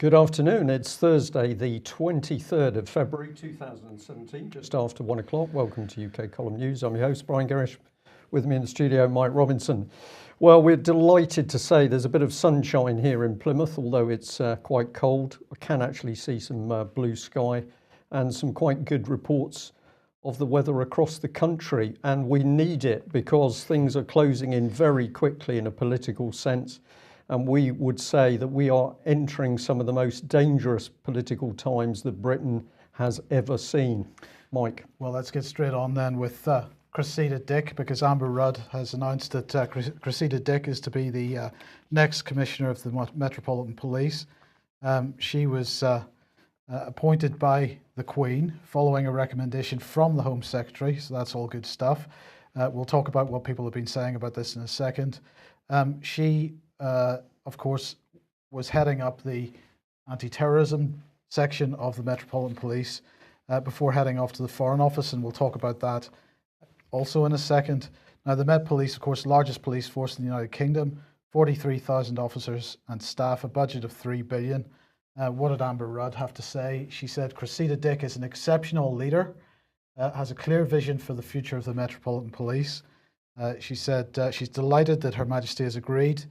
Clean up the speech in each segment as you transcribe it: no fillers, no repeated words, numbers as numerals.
Good afternoon. It's Thursday, the 23rd of February 2017, just after 1 o'clock. Welcome to UK Column News. I'm your host, Brian Gerrish. With me in the studio, Mike Robinson. Well, we're delighted to say there's a bit of sunshine here in Plymouth, although it's quite cold. I can actually see some blue sky and some quite good reports of the weather across the country. And we need it because things are closing in very quickly in a political sense. And we would say that we are entering some of the most dangerous political times that Britain has ever seen. Mike. Well, let's get straight on then with Cressida Dick, because Amber Rudd has announced that Cressida Dick is to be the next Commissioner of the Metropolitan Police. She was appointed by the Queen following a recommendation from the Home Secretary, so that's all good stuff. We'll talk about what people have been saying about this in a second. She of course, was heading up the anti-terrorism section of the Metropolitan Police before heading off to the Foreign Office, and we'll talk about that also in a second. Now, the Met Police, of course, largest police force in the United Kingdom, 43,000 officers and staff, a budget of $3 billion. What did Amber Rudd have to say? She said, Cressida Dick is an exceptional leader, has a clear vision for the future of the Metropolitan Police. She said she's delighted that Her Majesty has agreed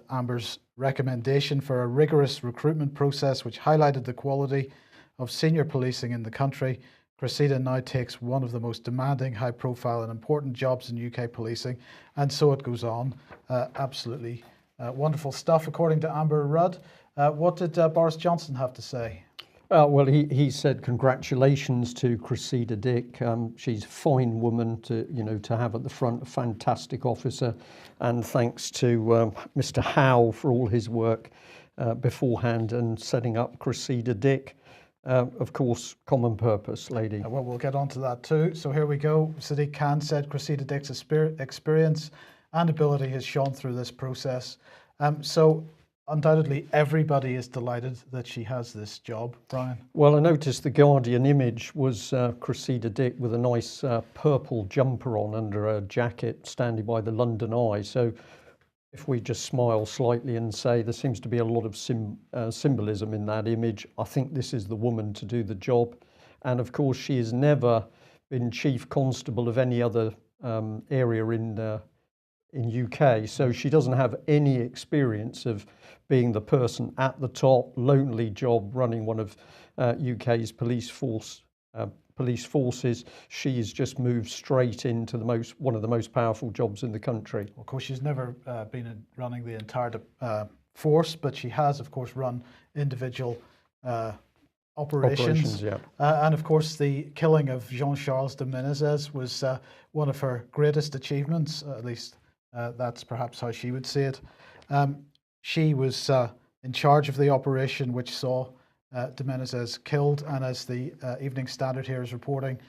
Amber's recommendation for a rigorous recruitment process which highlighted the quality of senior policing in the country. Cressida now takes one of the most demanding, high-profile and important jobs in UK policing, and so it goes on. Absolutely wonderful stuff, according to Amber Rudd. What did Boris Johnson have to say? Well, he said congratulations to Cressida Dick. She's a fine woman to have at the front, a fantastic officer, and thanks to Mr. Howe for all his work beforehand and setting up Cressida Dick. Of course, common purpose lady. Well, we'll get on to that too. So here we go. Sadiq Khan said Cressida Dick's experience and ability has shone through this process. So undoubtedly, everybody is delighted that she has this job, Brian. Well, I noticed the Guardian image was Cressida Dick with a nice purple jumper on under a jacket standing by the London Eye. So if we just smile slightly and say there seems to be a lot of symbolism in that image, I think this is the woman to do the job. And of course, she has never been Chief Constable of any other area in UK, so she doesn't have any experience of being the person at the top, lonely job running one of UK's police forces. She's just moved straight into one of the most powerful jobs in the country. Of course, she's never been running the entire force, but she has, of course, run individual operations. Yeah. And of course, the killing of Jean-Charles de Menezes was one of her greatest achievements, at least. That's perhaps how she would see it. She was in charge of the operation which saw de Menezes killed, and as the Evening Standard here is reporting,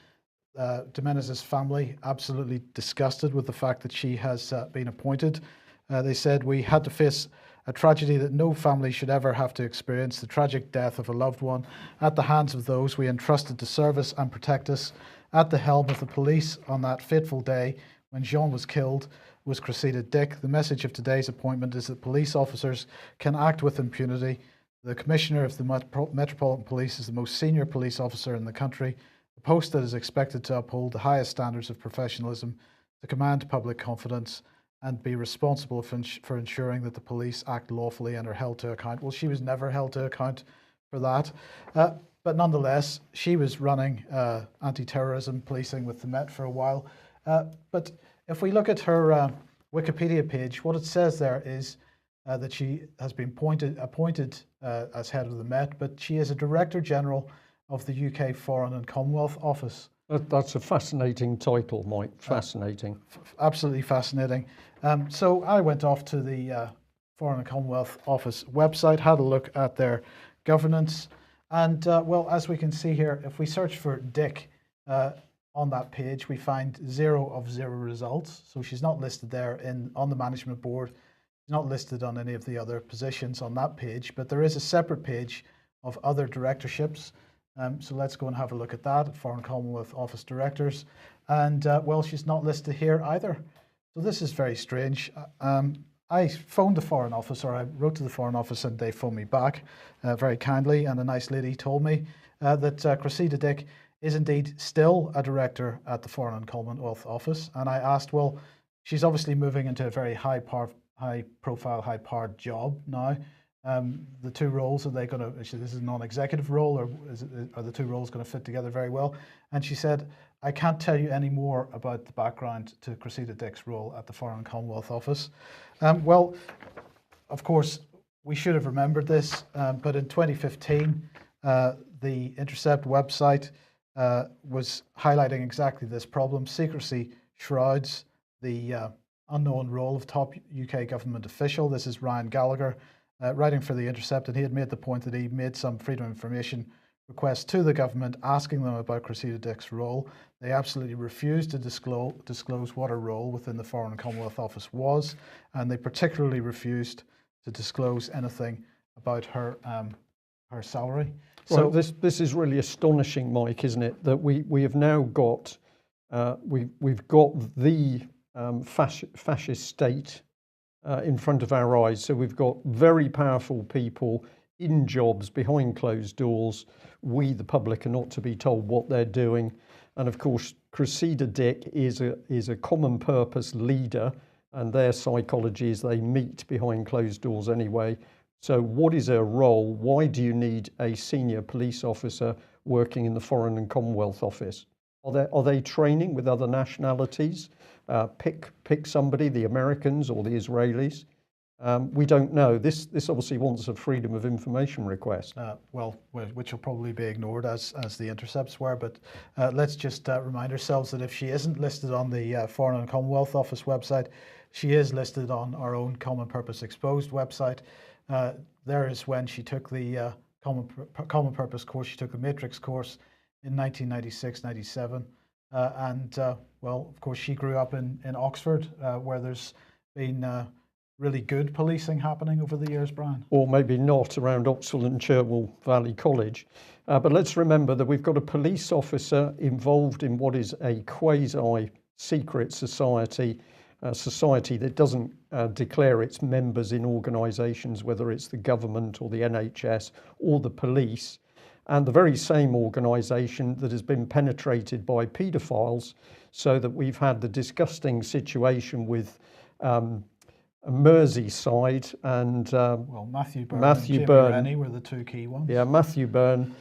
de Menezes' family absolutely disgusted with the fact that she has been appointed. They said, we had to face a tragedy that no family should ever have to experience, the tragic death of a loved one at the hands of those we entrusted to serve us and protect us. At the helm of the police on that fateful day when Jean was killed was Cressida Dick. The message of today's appointment is that police officers can act with impunity. The Commissioner of the Metropolitan Police is the most senior police officer in the country, a post that is expected to uphold the highest standards of professionalism, to command public confidence, and be responsible for ensuring that the police act lawfully and are held to account. Well, she was never held to account for that. But nonetheless, she was running anti-terrorism policing with the Met for a while. But if we look at her Wikipedia page, what it says there is that she has been appointed as head of the Met, but she is a Director General of the UK Foreign and Commonwealth Office. That's a fascinating title, Mike. Fascinating. Absolutely fascinating. So I went off to the Foreign and Commonwealth Office website, had a look at their governance, and well, as we can see here, if we search for Dick on that page, we find 0 of 0 results. So she's not listed there on the management board. She's not listed on any of the other positions on that page, but there is a separate page of other directorships. So let's go and have a look at that, Foreign Commonwealth Office Directors. And well, she's not listed here either. So this is very strange. I phoned the Foreign Office, or I wrote to the Foreign Office, and they phoned me back very kindly. And a nice lady told me that Cressida Dick is indeed still a director at the Foreign and Commonwealth Office. And I asked, well, she's obviously moving into a very high-profile, high-powered job now. The two roles, are they going to? This is a non-executive role, or are the two roles going to fit together very well? And she said, I can't tell you any more about the background to Cressida Dick's role at the Foreign and Commonwealth Office. Well, of course, we should have remembered this, but in 2015, the Intercept website was highlighting exactly this problem. Secrecy shrouds the unknown role of top UK government official. This is Ryan Gallagher writing for the Intercept, and he had made the point that he made some Freedom of Information requests to the government asking them about Cressida Dick's role. They absolutely refused to disclose what her role within the Foreign and Commonwealth Office was, and they particularly refused to disclose anything about her her salary. So this is really astonishing, Mike, isn't it? That we have now got we've got the fascist state in front of our eyes. So we've got very powerful people in jobs behind closed doors. We, the public, are not to be told what they're doing. And of course, Cressida Dick is a common purpose leader, and their psychology is they meet behind closed doors anyway. So what is her role? Why do you need a senior police officer working in the Foreign and Commonwealth Office? Are they training with other nationalities? Pick somebody, the Americans or the Israelis. We don't know. This obviously wants a Freedom of Information request. Which will probably be ignored as the intercepts were. But let's just remind ourselves that if she isn't listed on the Foreign and Commonwealth Office website, she is listed on our own Common Purpose Exposed website. There is when she took the Common Purpose course. She took the Matrix course in 1996-97. Well, of course, she grew up in Oxford, where there's been really good policing happening over the years, Brian. Or maybe not around Oxford and Cherwell Valley College. But let's remember that we've got a police officer involved in what is a quasi-secret society, a society that doesn't declare its members in organisations, whether it's the government or the NHS or the police. And the very same organisation that has been penetrated by paedophiles, so that we've had the disgusting situation with Merseyside and Matthew Byrne and Jimmy Rennie were the two key ones. Yeah, Matthew Byrne,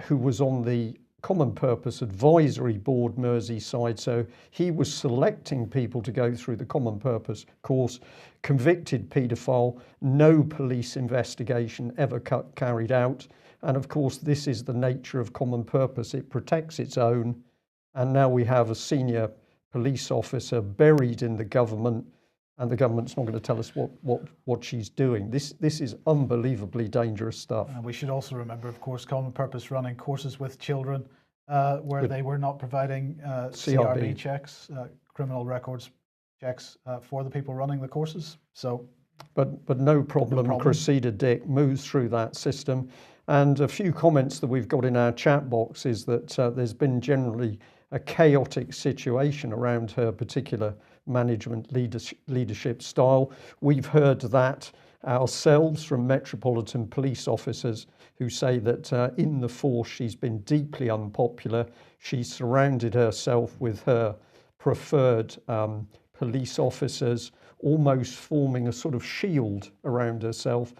who was on the Common Purpose Advisory Board Merseyside, so he was selecting people to go through the Common Purpose course. Convicted paedophile, no police investigation ever carried out. And of course, this is the nature of Common Purpose. It protects its own. And now we have a senior police officer buried in the government, and the government's not going to tell us what she's doing. This is unbelievably dangerous stuff. And we should also remember, of course, Common Purpose running courses with children where they were not providing CRB checks, criminal records checks for the people running the courses. So, but no problem. Cressida Dick moves through that system. And a few comments that we've got in our chat box is that there's been generally a chaotic situation around her particular management leadership style. We've heard that ourselves from Metropolitan Police officers who say that in the force she's been deeply unpopular. She's surrounded herself with her preferred police officers, almost forming a sort of shield around herself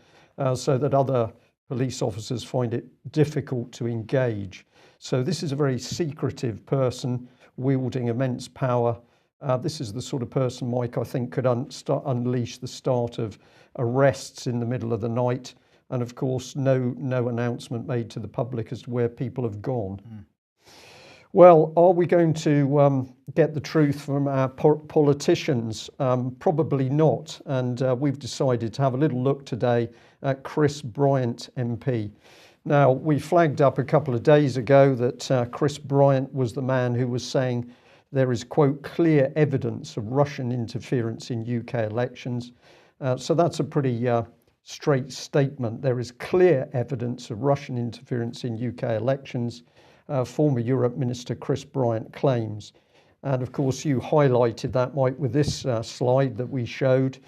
so that other police officers find it difficult to engage. So this is a very secretive person wielding immense power. This is the sort of person, Mike, I think could unleash the start of arrests in the middle of the night. And of course, no announcement made to the public as to where people have gone. Well, are we going to get the truth from our politicians? Probably not. And we've decided to have a little look today at Chris Bryant MP. Now, we flagged up a couple of days ago that Chris Bryant was the man who was saying there is, quote, clear evidence of Russian interference in UK elections. So that's a pretty straight statement. There is clear evidence of Russian interference in UK elections. Former Europe Minister Chris Bryant claims. And of course, you highlighted that, Mike, with this slide that we showed.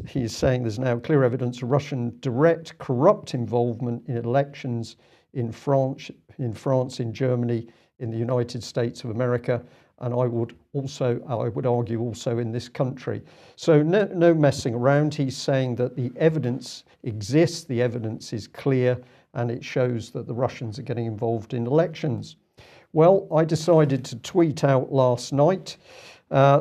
He's saying there's now clear evidence of Russian direct corrupt involvement in elections in France, in Germany, in the United States of America, and I would argue also in this country. So no messing around. He's saying that the evidence exists, the evidence is clear, and it shows that the Russians are getting involved in elections. Well, I decided to tweet out last night.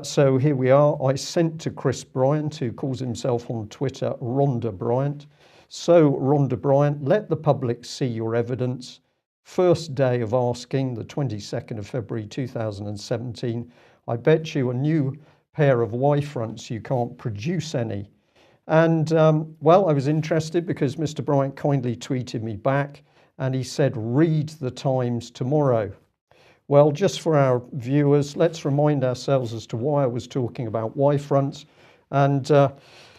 So here we are. I sent to Chris Bryant, who calls himself on Twitter Rhonda Bryant. So Rhonda Bryant, let the public see your evidence. First day of asking, the 22nd of February 2017. I bet you a new pair of Y-fronts you can't produce any. And well, I was interested because Mr. Bryant kindly tweeted me back and he said, read the Times tomorrow. Well, just for our viewers, let's remind ourselves as to why I was talking about Y-fronts. And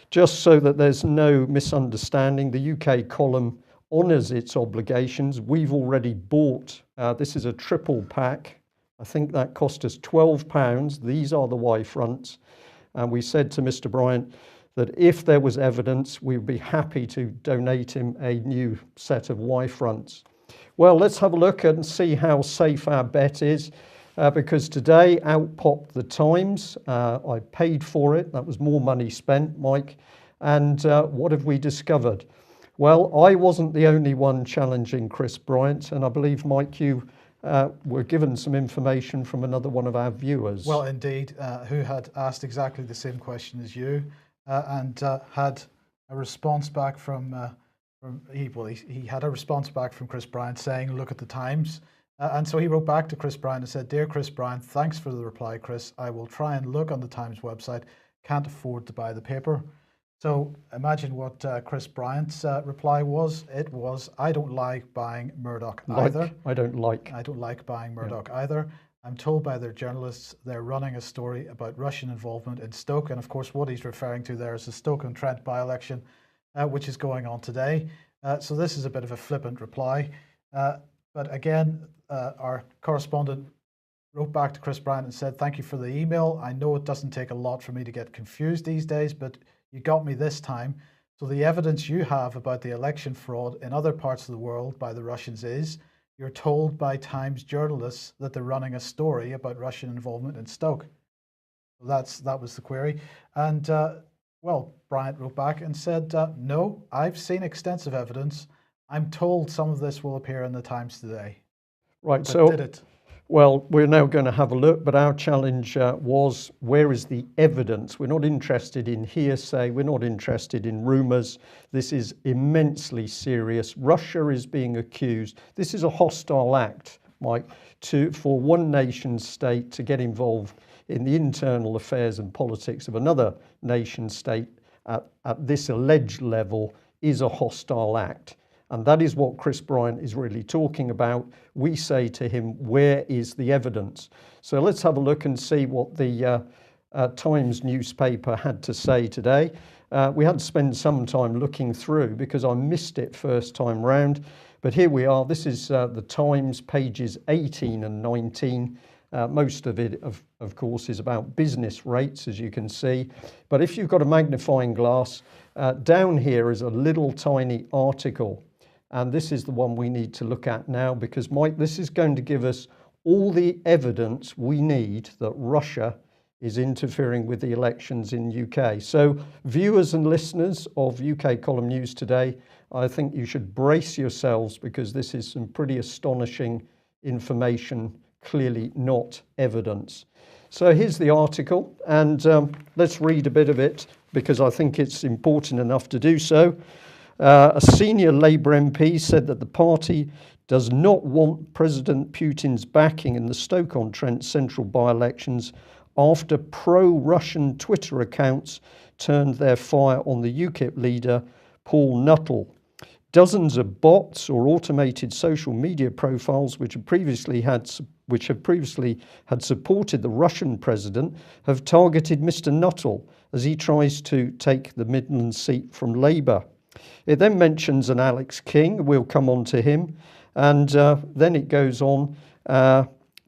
just so that there's no misunderstanding, the UK column honours its obligations. We've already bought, this is a triple pack. I think that cost us £12. These are the Y-fronts. And we said to Mr. Bryant that if there was evidence, we'd be happy to donate him a new set of Y-fronts. Well, let's have a look and see how safe our bet is, because today out popped the Times. I paid for it. That was more money spent, Mike. And what have we discovered? Well, I wasn't the only one challenging Chris Bryant, and I believe, Mike, you were given some information from another one of our viewers. Well, indeed, who had asked exactly the same question as you, and had a response back from he had a response back from Chris Bryant saying, look at the Times. And so he wrote back to Chris Bryant and said, dear Chris Bryant, thanks for the reply, Chris. I will try and look on the Times website. Can't afford to buy the paper. So imagine what Chris Bryant's reply was. It was, I don't like buying Murdoch either. I don't like buying Murdoch either. I'm told by their journalists they're running a story about Russian involvement in Stoke. And of course, what he's referring to there is the Stoke-on-Trent by-election, which is going on today. So this is a bit of a flippant reply. But again, our correspondent wrote back to Chris Bryant and said, thank you for the email. I know it doesn't take a lot for me to get confused these days, but you got me this time. So the evidence you have about the election fraud in other parts of the world by the Russians is you're told by Times journalists that they're running a story about Russian involvement in Stoke. That was the query. And well, Bryant wrote back and said, no, I've seen extensive evidence. I'm told some of this will appear in the Times today. Right, but so did it? Well, we're now going to have a look, but our challenge was, where is the evidence? We're not interested in hearsay. We're not interested in rumours. This is immensely serious. Russia is being accused. This is a hostile act, Mike, for one nation state to get involved in the internal affairs and politics of another nation state at this alleged level is a hostile act. And that is what Chris Bryant is really talking about. We say to him, where is the evidence? So let's have a look and see what the Times newspaper had to say today. We had to spend some time looking through because I missed it first time round. But here we are. This is the Times, pages 18 and 19. Most of it, of course, is about business rates, as you can see. But if you've got a magnifying glass, down here is a little tiny article. And this is the one we need to look at now because, Mike, this is going to give us all the evidence we need that Russia is interfering with the elections in UK. So viewers and listeners of UK Column News today, I think you should brace yourselves because this is some pretty astonishing information, clearly not evidence. So here's the article, and let's read a bit of it because I think it's important enough to do so. A senior Labour MP said that the party does not want President Putin's backing in the Stoke-on-Trent central by-elections after pro-Russian Twitter accounts turned their fire on the UKIP leader Paul Nuttall. Dozens of bots or automated social media profiles which have previously had supported the Russian president have targeted Mr. Nuttall as he tries to take the Midlands seat from Labour. It then mentions an Alex King, we'll come on to him, and then it goes on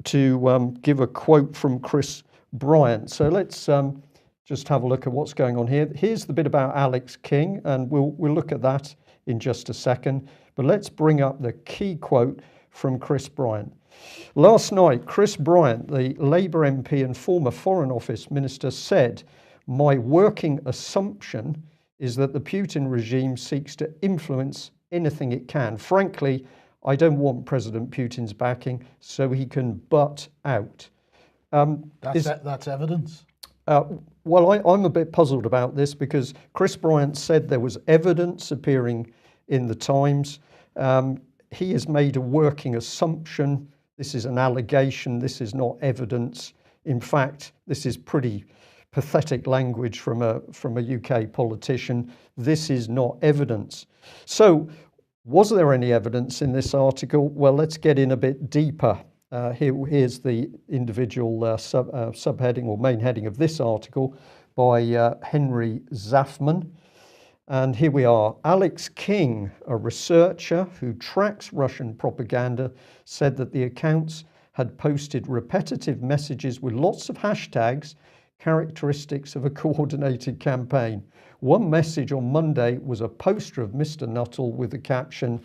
to give a quote from Chris Bryant. So let's just have a look at what's going on here. Here's the bit about Alex King, and we'll look at that in just a second. But let's bring up the key quote from Chris Bryant. Last night, Chris Bryant, the Labour MP and former Foreign Office Minister, said, "My working assumption is that the Putin regime seeks to influence anything it can. Frankly, I don't want President Putin's backing, so he can butt out." That's evidence. Well, I'm a bit puzzled about this because Chris Bryant said there was evidence appearing in the Times. He has made a working assumption. This is an allegation. This is not evidence. In fact, this is pretty pathetic language from a UK politician. This is not evidence. So, was there any evidence in this article? Well, let's get in a bit deeper. Here's the individual subheading or main heading of this article by Henry Zafman. And here we are. Alex King, a researcher who tracks Russian propaganda, said that the accounts had posted repetitive messages with lots of hashtags, characteristics of a coordinated campaign. One message on Monday was a poster of Mr. Nuttall with the caption,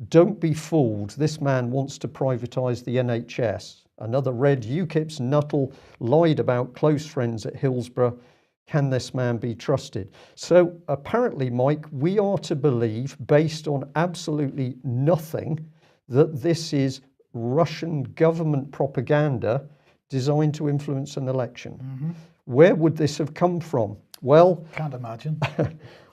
"Don't be fooled, this man wants to privatise the NHS." Another read, "UKIP's Nuttall lied about close friends at Hillsborough. Can this man be trusted?" So apparently, Mike, we are to believe, based on absolutely nothing, that this is Russian government propaganda designed to influence an election. Mm-hmm. Where would this have come from? Well, can't imagine.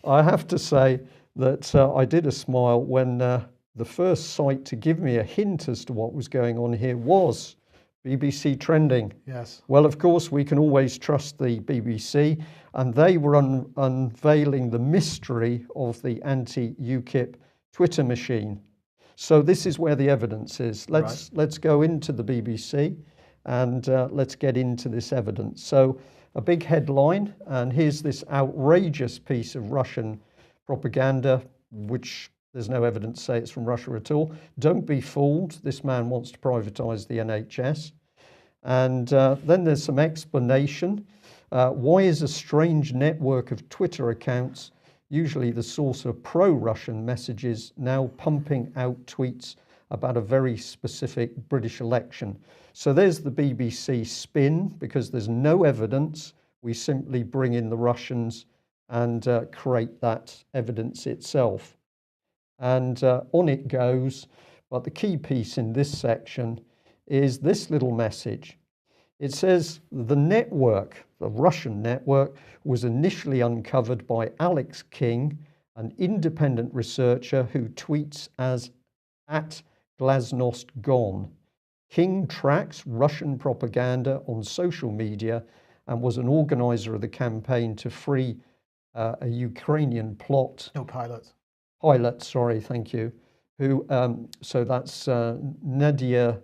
I have to say that I did a smile when the first site to give me a hint as to what was going on here was BBC Trending. Yes. Well, of course, we can always trust the BBC, and they were unveiling the mystery of the anti-UKIP Twitter machine. So this is where the evidence is. Let's go into the BBC and let's get into this evidence. So a big headline, and here's this outrageous piece of Russian propaganda, which there's no evidence to say it's from Russia at all. "Don't be fooled, this man wants to privatise the NHS." And then there's some explanation. Why is a strange network of Twitter accounts, usually the source of pro-Russian messages, now pumping out tweets about a very specific British election? So there's the BBC spin. Because there's no evidence, we simply bring in the Russians and create that evidence itself. And on it goes. But the key piece in this section is this little message. It says the network, the Russian network, was initially uncovered by Alex King, an independent researcher who tweets as @Glasnost_gone. King tracks Russian propaganda on social media and was an organizer of the campaign to free a Ukrainian pilot, sorry, thank you, who, so that's Nadia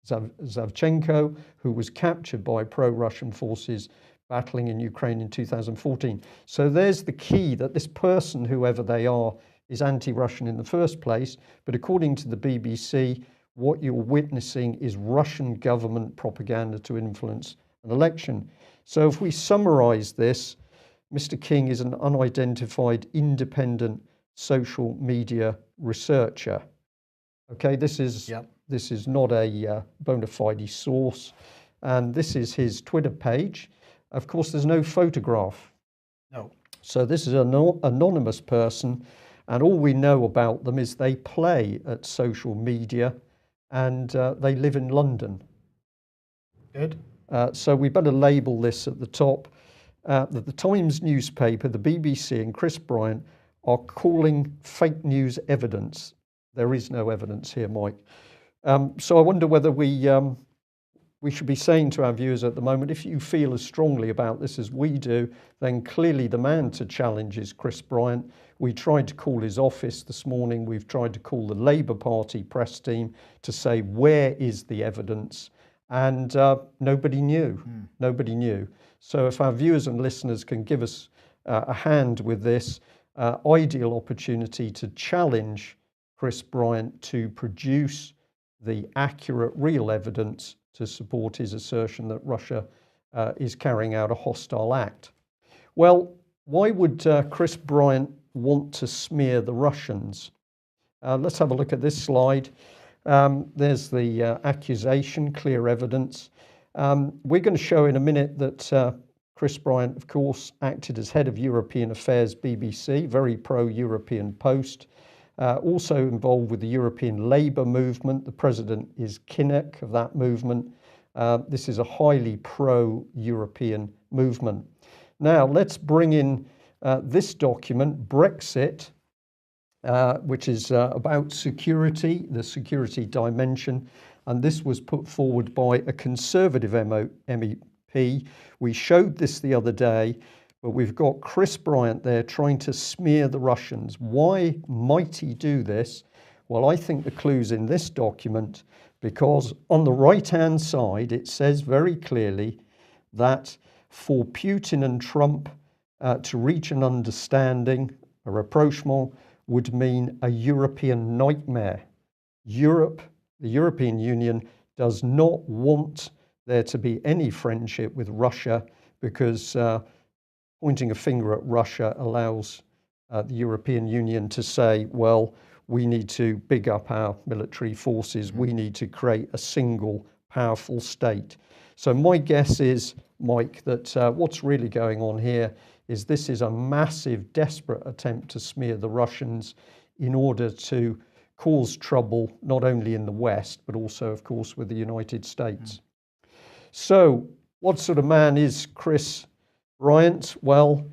Savchenko, who was captured by pro-Russian forces battling in Ukraine in 2014. So there's the key, that this person, whoever they are, is anti-Russian in the first place. But according to the BBC, what you're witnessing is Russian government propaganda to influence an election. So if we summarize this, Mr. King is an unidentified independent social media researcher. Okay, this is not a bona fide source, and this is his Twitter page. Of course, there's no photograph. No. So this is an anonymous person, and all we know about them is they play at social media, and they live in London. Good. So we better label this at the top. That the Times newspaper, the BBC, and Chris Bryant are calling fake news evidence. There is no evidence here, Mike. So I wonder whether we should be saying to our viewers at the moment, if you feel as strongly about this as we do, then clearly the man to challenge is Chris Bryant. We tried to call his office this morning. We've tried to call the Labour Party press team to say, where is the evidence? And nobody knew. Nobody knew. So if our viewers and listeners can give us a hand with this, ideal opportunity to challenge Chris Bryant to produce the accurate, real evidence to support his assertion that Russia is carrying out a hostile act. Well, why would Chris Bryant want to smear the Russians? Let's have a look at this slide. There's the accusation, clear evidence. We're going to show in a minute that Chris Bryant, of course, acted as head of European Affairs, BBC, very pro-European post. Also involved with the European Labour movement. The president is Kinnock of that movement. This is a highly pro-European movement. Now, let's bring in this document, Brexit, which is about security, the security dimension. And this was put forward by a Conservative MEP. We showed this the other day, but we've got Chris Bryant there trying to smear the Russians. Why might he do this? Well, I think the clue's in this document, because on the right-hand side, it says very clearly that for Putin and Trump to reach an understanding, a rapprochement, would mean a European nightmare. Europe, the European Union, does not want there to be any friendship with Russia, because pointing a finger at Russia allows the European Union to say, well, we need to big up our military forces. We need to create a single powerful state. So my guess is, Mike, that what's really going on here is this is a massive, desperate attempt to smear the Russians in order to cause trouble, not only in the West, but also, of course, with the United States. So what sort of man is Chris Bryant? Well,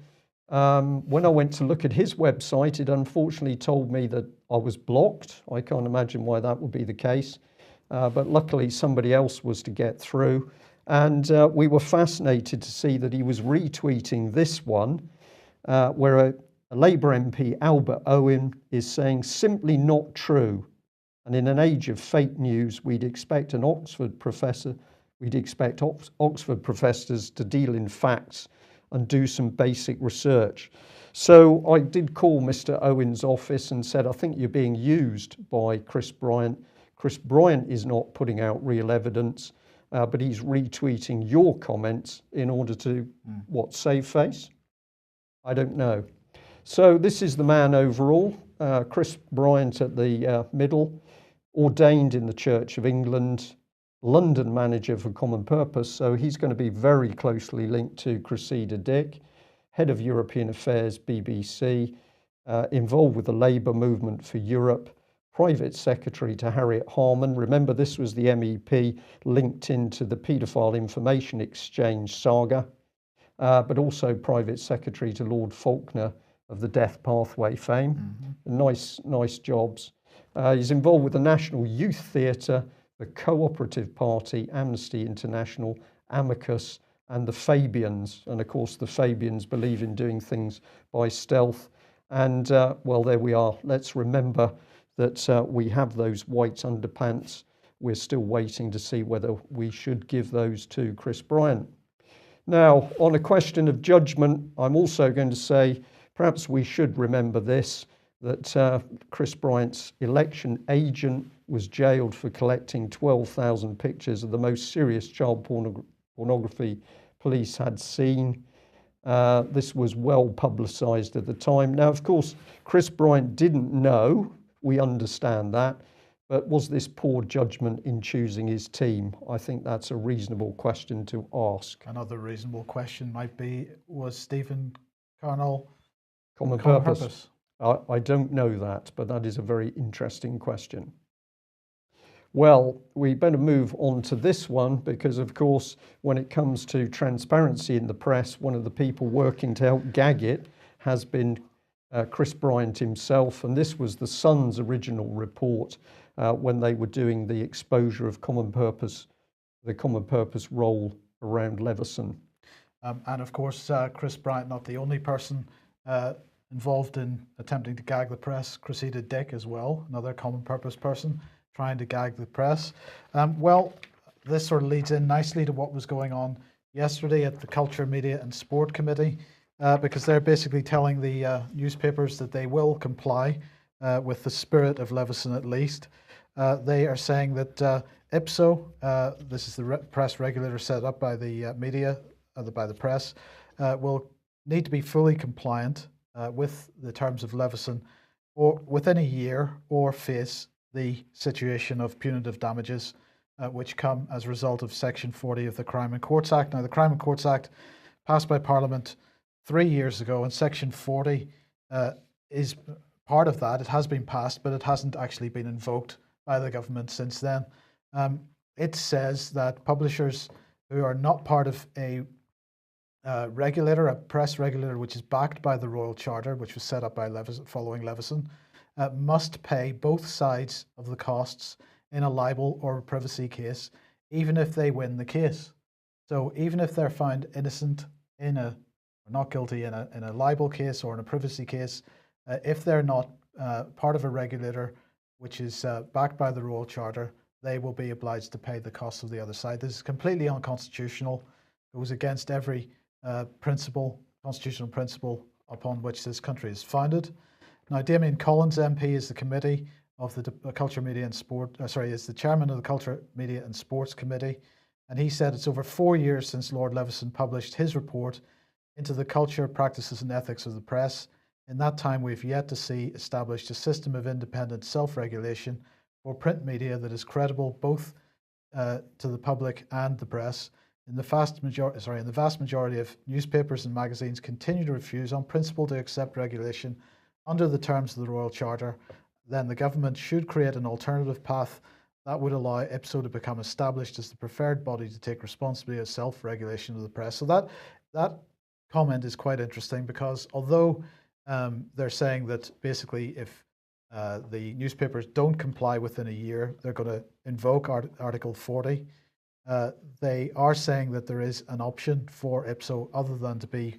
when I went to look at his website, it unfortunately told me that I was blocked. I can't imagine why that would be the case. But luckily somebody else was to get through. And we were fascinated to see that he was retweeting this one, where a Labour MP, Albert Owen, is saying, simply not true. And in an age of fake news, we'd expect Oxford professors to deal in facts and do some basic research. So I did call Mr. Owen's office and said, I think you're being used by Chris Bryant. Chris Bryant is not putting out real evidence, but he's retweeting your comments in order to, what, save face? I don't know. So this is the man overall, Chris Bryant at the middle, ordained in the Church of England, London manager for Common Purpose, so he's going to be very closely linked to Cressida Dick, head of European Affairs, BBC, involved with the Labour movement for Europe, private secretary to Harriet Harman. Remember, this was the MEP linked into the paedophile information exchange saga, but also private secretary to Lord Faulkner of the Death Pathway fame. Nice jobs. He's involved with the National Youth Theatre, the Cooperative Party, Amnesty International, Amicus, and the Fabians. And of course, the Fabians believe in doing things by stealth. And well, there we are. Let's remember that we have those white underpants. We're still waiting to see whether we should give those to Chris Bryant. Now, on a question of judgment, I'm also going to say perhaps we should remember this, that Chris Bryant's election agent was jailed for collecting 12,000 pictures of the most serious child pornography police had seen. This was well publicised at the time. Now, of course, Chris Bryant didn't know, we understand that, but was this poor judgment in choosing his team? I think that's a reasonable question to ask. Another reasonable question might be, was Stephen Carnell Common Purpose? I don't know that, but that is a very interesting question. Well, we better move on to this one, because of course, when it comes to transparency in the press, one of the people working to help gag it has been Chris Bryant himself. And this was the Sun's original report when they were doing the exposure of the Common Purpose role around Leveson. And of course, Chris Bryant, not the only person involved in attempting to gag the press. Cressida Dick as well, another Common Purpose person trying to gag the press. Well, this sort of leads in nicely to what was going on yesterday at the Culture, Media and Sport Committee, because they're basically telling the newspapers that they will comply with the spirit of Leveson at least. They are saying that IPSO, this is the press regulator set up by the media, by the press, will need to be fully compliant with the terms of Leveson or within a year, or face the situation of punitive damages which come as a result of Section 40 of the Crime and Courts Act. Now, the Crime and Courts Act passed by Parliament 3 years ago, and Section 40 is part of that. It has been passed, but it hasn't actually been invoked by the government since then. It says that publishers who are not part of a regulator, a press regulator which is backed by the Royal Charter, which was set up by Leveson, following Leveson, must pay both sides of the costs in a libel or a privacy case, even if they win the case. So even if they're found innocent in a, or not guilty in a libel case or in a privacy case, if they're not part of a regulator which is backed by the Royal Charter, they will be obliged to pay the costs of the other side. This is completely unconstitutional. It goes against every constitutional principle upon which this country is founded. Now, Damien Collins MP is the committee of the Culture, Media and Sport, is the chairman of the Culture, Media and Sports Committee, and he said it's over 4 years since Lord Leveson published his report into the culture, practices and ethics of the press. In that time, we've yet to see established a system of independent self-regulation for print media that is credible both to the public and the press. In the vast majority of newspapers and magazines continue to refuse on principle to accept regulation under the terms of the Royal Charter, then the government should create an alternative path that would allow IPSO to become established as the preferred body to take responsibility of self-regulation of the press. So that comment is quite interesting, because although they're saying that basically if the newspapers don't comply within a year, they're going to invoke Article 40, they are saying that there is an option for IPSO other than to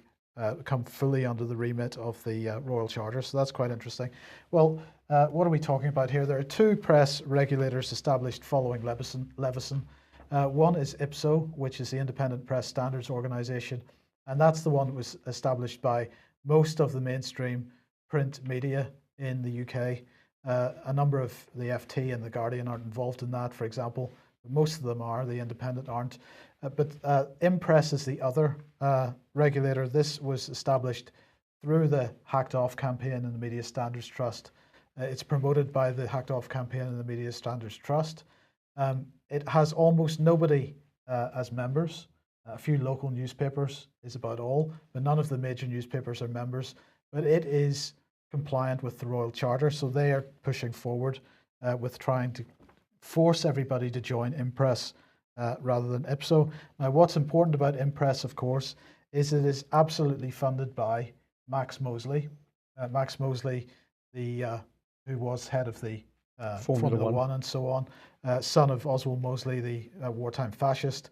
come fully under the remit of the Royal Charter. So that's quite interesting. Well, what are we talking about here? There are two press regulators established following Leveson. One is IPSO, which is the Independent Press Standards Organisation, and that's the one that was established by most of the mainstream print media in the UK. A number of the FT and the Guardian aren't involved in that, for example. Most of them are, the Independent aren't. But Impress is the other regulator. This was established through the Hacked Off campaign and the Media Standards Trust. It's promoted by the Hacked Off campaign and the Media Standards Trust. It has almost nobody as members. A few local newspapers is about all, but none of the major newspapers are members. But it is compliant with the Royal Charter, so they are pushing forward with trying to force everybody to join Impress rather than IPSO. Now, what's important about Impress, of course, is it is absolutely funded by Max Mosley. Max Mosley, who was head of the Formula One and so on, son of Oswald Mosley, the wartime fascist.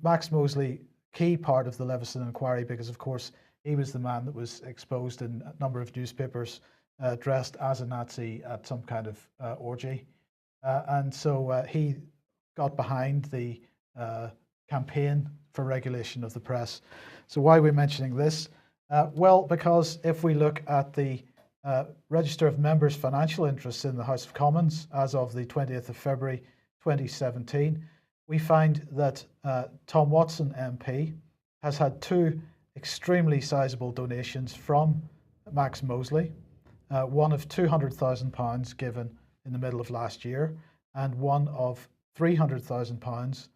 Max Mosley, key part of the Leveson inquiry, because of course he was the man that was exposed in a number of newspapers dressed as a Nazi at some kind of orgy. And so he got behind the campaign for regulation of the press. So why are we mentioning this? Well, because if we look at the Register of Members' financial interests in the House of Commons as of the 20th of February 2017, we find that Tom Watson MP has had two extremely sizable donations from Max Mosley, one of £200,000 given in the middle of last year, and one of £300,000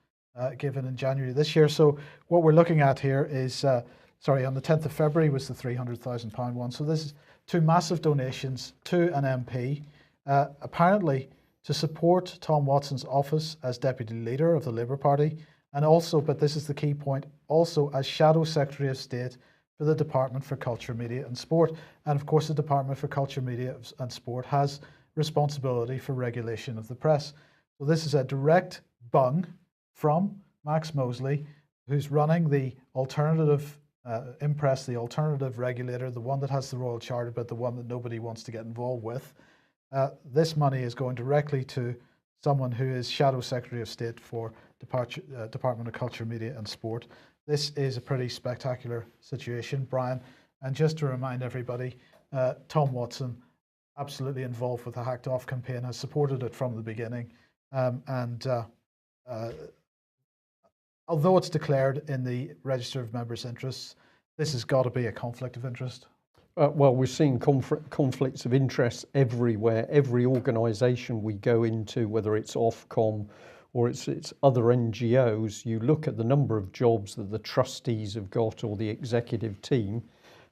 given in January this year. So what we're looking at here is, on the 10th of February was the £300,000 one. So this is two massive donations to an MP, apparently to support Tom Watson's office as Deputy Leader of the Labour Party, and also, but this is the key point, also as Shadow Secretary of State for the Department for Culture, Media and Sport. And of course, the Department for Culture, Media and Sport has responsibility for regulation of the press. So this is a direct bung from Max Mosley, who's running the alternative Impress, the alternative regulator, the one that has the Royal Charter, but the one that nobody wants to get involved with. This money is going directly to someone who is Shadow Secretary of State for Department of Culture, Media and Sport. This is a pretty spectacular situation, Brian. And just to remind everybody, Tom Watson absolutely involved with the Hacked Off campaign, has supported it from the beginning. And although it's declared in the Register of Members' Interests, this has got to be a conflict of interest. Well, we're seeing conflicts of interest everywhere. Every organisation we go into, whether it's Ofcom or it's other NGOs, you look at the number of jobs that the trustees have got or the executive team,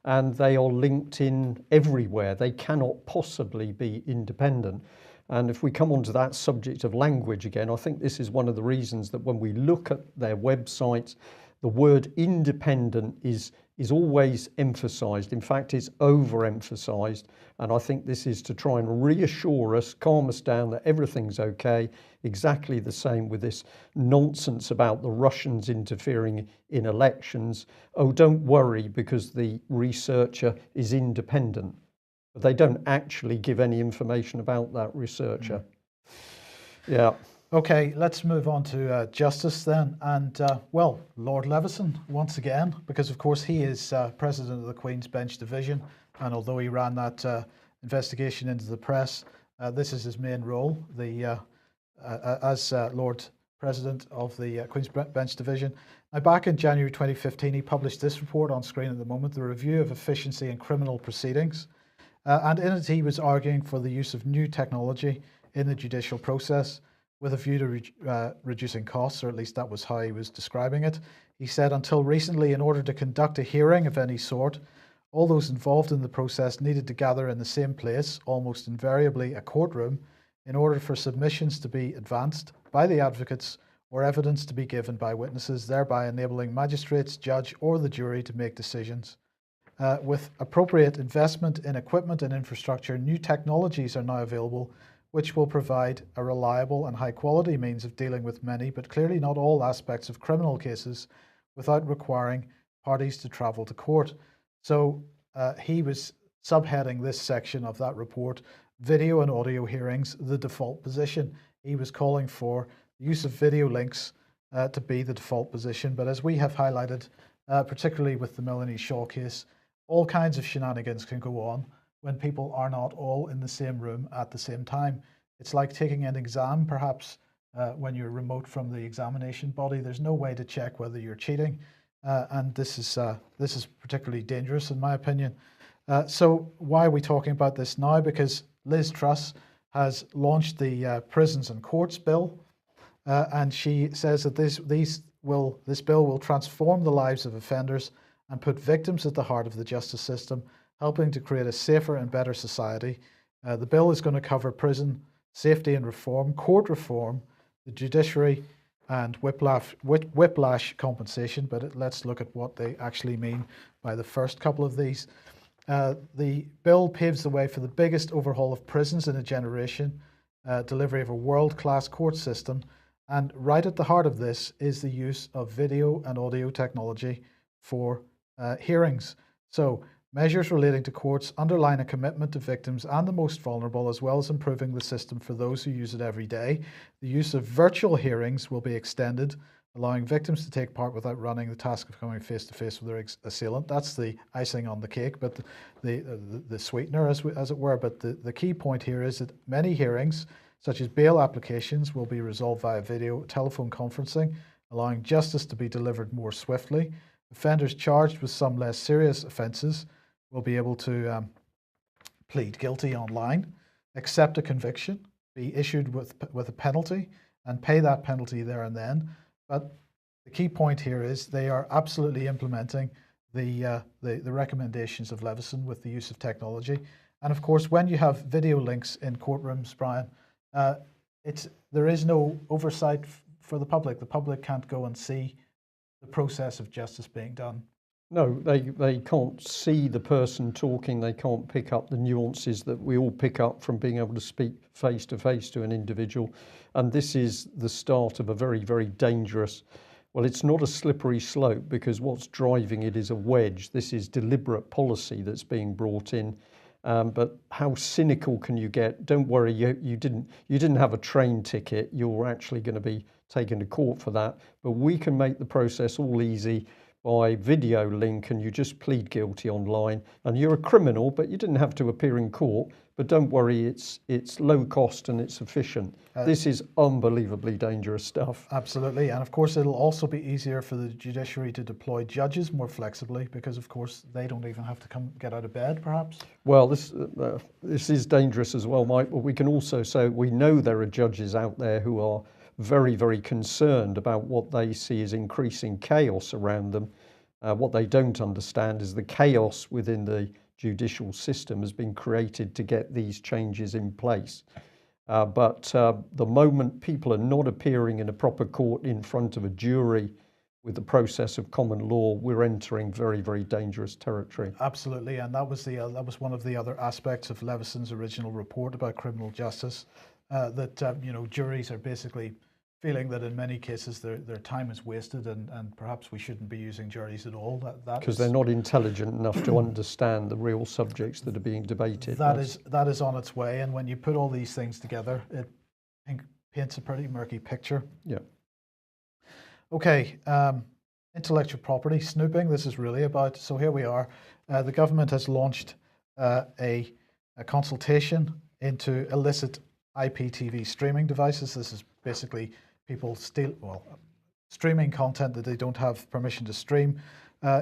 and they are linked in everywhere. They cannot possibly be independent. And if we come on to that subject of language again, I think this is one of the reasons that when we look at their websites, the word independent is always emphasised. In fact, it's overemphasised. And I think this is to try and reassure us, calm us down that everything's okay. Exactly the same with this nonsense about the Russians interfering in elections. Oh, don't worry because the researcher is independent. But they don't actually give any information about that researcher. Yeah. Okay, let's move on to justice then. And well, Lord Leveson, once again, because of course he is president of the Queen's Bench Division. And although he ran that investigation into the press, this is his main role, as Lord President of the Queen's Bench Division. Now, back in January 2015, he published this report on screen at the moment, the Review of Efficiency in Criminal Proceedings. And in it, he was arguing for the use of new technology in the judicial process with a view to reducing costs, or at least that was how he was describing it. He said, until recently, in order to conduct a hearing of any sort, all those involved in the process needed to gather in the same place, almost invariably a courtroom, in order for submissions to be advanced by the advocates or evidence to be given by witnesses, thereby enabling magistrates, judge, or the jury to make decisions. With appropriate investment in equipment and infrastructure, new technologies are now available, which will provide a reliable and high-quality means of dealing with many, but clearly not all aspects of criminal cases without requiring parties to travel to court. So he was subheading this section of that report, Video and Audio Hearings, the default position. He was calling for the use of video links to be the default position. But as we have highlighted, particularly with the Melanie Shaw case, all kinds of shenanigans can go on when people are not all in the same room at the same time. It's like taking an exam, perhaps when you're remote from the examination body. There's no way to check whether you're cheating, and this is particularly dangerous in my opinion. So why are we talking about this now? Because Liz Truss has launched the Prisons and Courts Bill, and she says that this bill will transform the lives of offenders and put victims at the heart of the justice system, helping to create a safer and better society. The bill is going to cover prison safety and reform, court reform, the judiciary, and whiplash compensation. But let's look at what they actually mean by the first couple of these. The bill paves the way for the biggest overhaul of prisons in a generation, delivery of a world-class court system, and right at the heart of this is the use of video and audio technology for hearings. So measures relating to courts underline a commitment to victims and the most vulnerable, as well as improving the system for those who use it every day. The use of virtual hearings will be extended, allowing victims to take part without running the task of coming face to face with their assailant. That's the icing on the cake, but the sweetener, as it were. But the key point here is that many hearings, such as bail applications, will be resolved via video telephone conferencing, allowing justice to be delivered more swiftly. Offenders charged with some less serious offences will be able to plead guilty online, accept a conviction, be issued with a penalty, and pay that penalty there and then. But the key point here is they are absolutely implementing the recommendations of Leveson with the use of technology. And of course, when you have video links in courtrooms, Brian, there is no oversight for the public. The public can't go and see the process of justice being done. No, they can't see the person talking. They can't pick up the nuances that we all pick up from being able to speak face to face to an individual. And this is the start of a very, very dangerous, well, it's not a slippery slope, because what's driving it is a wedge. This is deliberate policy that's being brought in. But how cynical can you get? Don't worry, you didn't have a train ticket. You're actually going to be taken to court for that. But we can make the process all easy. by video link, and you just plead guilty online, and you're a criminal, but you didn't have to appear in court. But don't worry, it's low cost and it's efficient. This is unbelievably dangerous stuff. Absolutely, and of course it'll also be easier for the judiciary to deploy judges more flexibly, because of course they don't even have to come get out of bed, perhaps. Well, this is dangerous as well, Mike, but we can also say we know there are judges out there who are very, very concerned about what they see as increasing chaos around them. What they don't understand is the chaos within the judicial system has been created to get these changes in place. But the moment people are not appearing in a proper court in front of a jury with the process of common law, we're entering very, very dangerous territory. Absolutely, and that was one of the other aspects of Levison's original report about criminal justice, that juries are basically feeling that in many cases their time is wasted, and perhaps we shouldn't be using juries at all. Because they're not intelligent enough to understand the real subjects that are being debated. That is on its way, and when you put all these things together, it paints a pretty murky picture. Yeah. Okay, intellectual property snooping. This is really about. So here we are. The government has launched a consultation into illicit IPTV streaming devices. This is basically people streaming content that they don't have permission to stream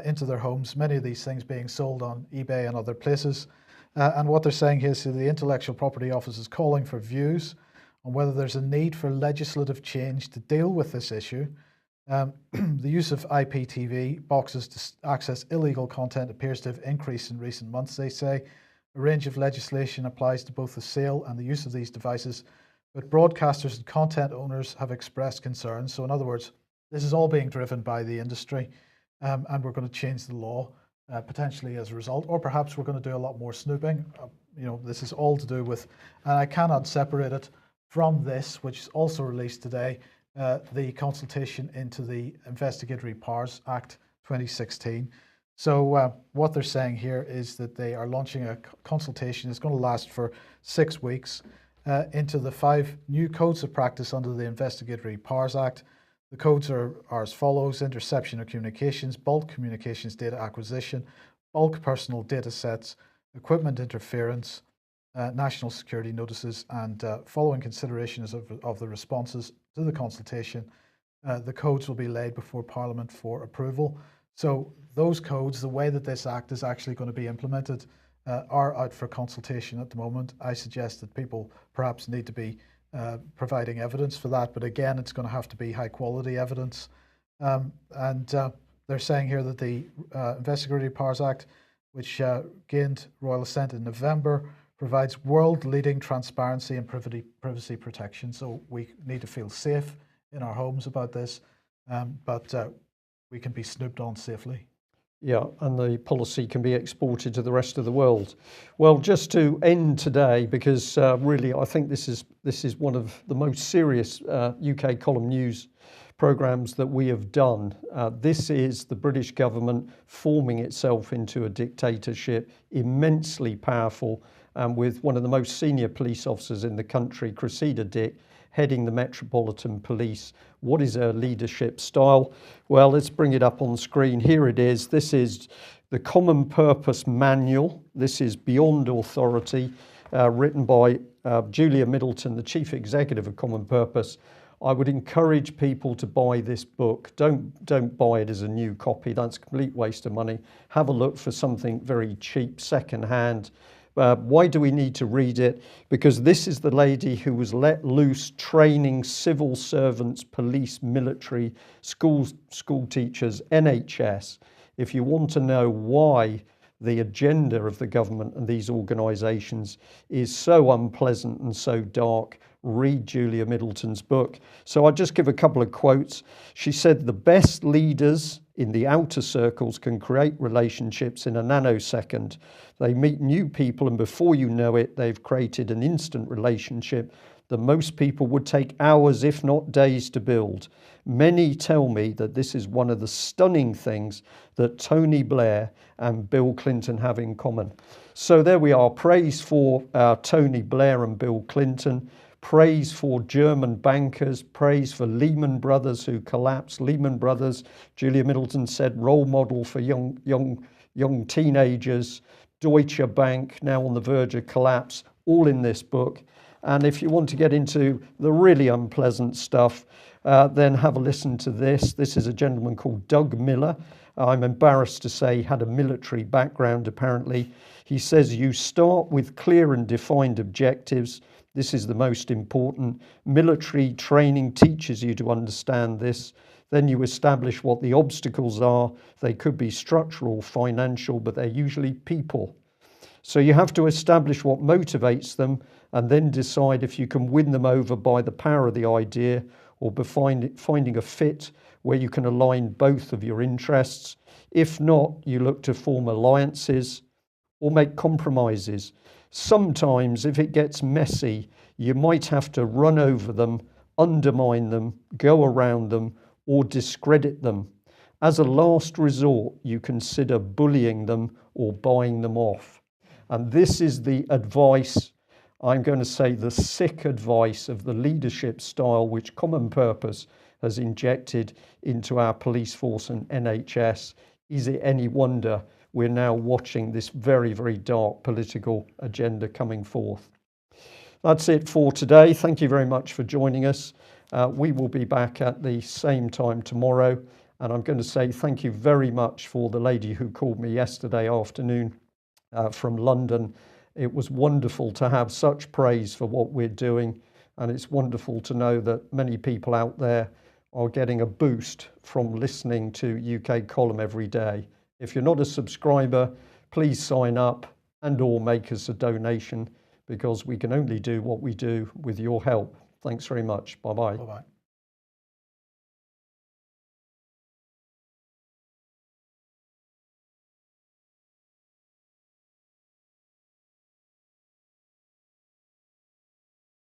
into their homes. Many of these things being sold on eBay and other places. And what they're saying here is the Intellectual Property Office is calling for views on whether there's a need for legislative change to deal with this issue. The use of IPTV boxes to access illegal content appears to have increased in recent months, they say. A range of legislation applies to both the sale and the use of these devices, but broadcasters and content owners have expressed concerns. So in other words, this is all being driven by the industry, and we're going to change the law potentially as a result, or perhaps we're going to do a lot more snooping. This is all to do with, and I cannot separate it from this, which is also released today, the consultation into the Investigatory Powers Act 2016. So what they're saying here is that they are launching a consultation. It's going to last for 6 weeks into the 5 new codes of practice under the Investigatory Powers Act. The codes are as follows: interception of communications, bulk communications data acquisition, bulk personal data sets, equipment interference, national security notices, and following considerations of the responses to the consultation, the codes will be laid before Parliament for approval. So those codes, the way that this act is actually going to be implemented, are out for consultation at the moment. I suggest that people perhaps need to be providing evidence for that, but again, it's going to have to be high quality evidence. They're saying here that the Investigatory Powers Act, which gained royal assent in November, provides world-leading transparency and privacy protection. So we need to feel safe in our homes about this, but we can be snooped on safely. Yeah, and the policy can be exported to the rest of the world. Well, just to end today, because really I think this is one of the most serious UK column news programmes that we have done. This is the British government forming itself into a dictatorship, immensely powerful, and with one of the most senior police officers in the country, Cressida Dick, heading the Metropolitan Police. What is her leadership style? Well, let's bring it up on screen. Here it is. This is the Common Purpose Manual. This is Beyond Authority, written by Julia Middleton, the Chief Executive of Common Purpose. I would encourage people to buy this book. Don't buy it as a new copy. That's a complete waste of money. Have a look for something very cheap, second-hand. Why do we need to read it? Because this is the lady who was let loose training civil servants, police, military, school teachers, NHS. If you want to know why the agenda of the government and these organisations is so unpleasant and so dark, read Julia Middleton's book. So I'll just give a couple of quotes. She said, "The best leaders in the outer circles can create relationships in a nanosecond. They meet new people, and before you know it, they've created an instant relationship that most people would take hours, if not days, to build. Many tell me that this is one of the stunning things that Tony Blair and Bill Clinton have in common." So there we are. Praise for Tony Blair and Bill Clinton. praise for German bankers, praise for Lehman Brothers who collapsed. Lehman Brothers, Julia Middleton said, role model for young teenagers. Deutsche Bank, now on the verge of collapse, all in this book. And if you want to get into the really unpleasant stuff, then have a listen to this. This is a gentleman called Doug Miller. I'm embarrassed to say he had a military background, apparently. He says you start with clear and defined objectives. This is the most important. Military training teaches you to understand this. Then you establish what the obstacles are. They could be structural, financial, but they're usually people. So you have to establish what motivates them and then decide if you can win them over by the power of the idea or by finding a fit where you can align both of your interests. If not, you look to form alliances or make compromises. Sometimes, if it gets messy, you might have to run over them, undermine them, go around them, or discredit them. As a last resort, you consider bullying them or buying them off. And this is the advice, I'm going to say the sick advice of the leadership style which Common Purpose has injected into our police force and NHS. Is it any wonder we're now watching this very, very dark political agenda coming forth? That's it for today. Thank you very much for joining us. We will be back at the same time tomorrow. And I'm going to say thank you very much for the lady who called me yesterday afternoon from London. It was wonderful to have such praise for what we're doing. And it's wonderful to know that many people out there are getting a boost from listening to UK Column every day. If you're not a subscriber, please sign up and or make us a donation, because we can only do what we do with your help. Thanks very much. Bye-bye. Bye-bye.